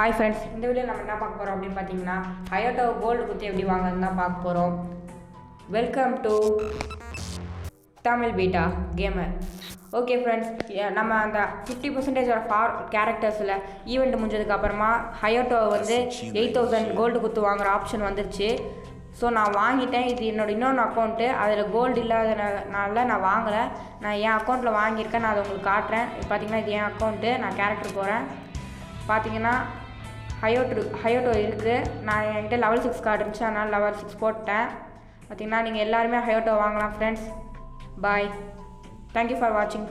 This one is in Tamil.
ஹாய் ஃப்ரெண்ட்ஸ், இந்த வீடியோ நம்ம என்ன பார்க்க போகிறோம் அப்படின்னு பார்த்தீங்கன்னா ஹயோட்டோ கோல்டு குத்தி எப்படி வாங்குறதுன்னு தான் பார்க்க போகிறோம். Welcome to Tamil beta gamer. Okay friends, நம்ம அந்த 50% கேரக்டர்ஸில் ஈவெண்ட் முடிஞ்சதுக்கப்புறமா ஹயோட்டோ வந்து 8000 கோல்டு குத்து வாங்குகிற ஆப்ஷன் வந்துருச்சு. ஸோ நான் வாங்கிட்டேன். இது என்னோடய இன்னொன்று அக்கௌண்ட்டு, அதில் கோல்டு இல்லாதனால நான் வாங்கலை. நான் என் அக்கௌண்ட்டில் வாங்கியிருக்கேன். நான் அதை உங்களுக்கு காட்டுறேன். பார்த்தீங்கன்னா இது என் அக்கௌண்ட்டு. நான் கேரக்டர் போகிறேன். பார்த்தீங்கன்னா ஹயோட்டோ இருக்குது. நான் என்கிட்ட லெவல் 6 கார்டு இருந்துச்சு, அதனால் லெவல் 6 போட்டேன். பார்த்தீங்கன்னா நீங்கள் எல்லாருமே ஹயோட்டோ வாங்கலாம் ஃப்ரெண்ட்ஸ். பாய். தேங்க்யூ ஃபார் வாட்சிங்.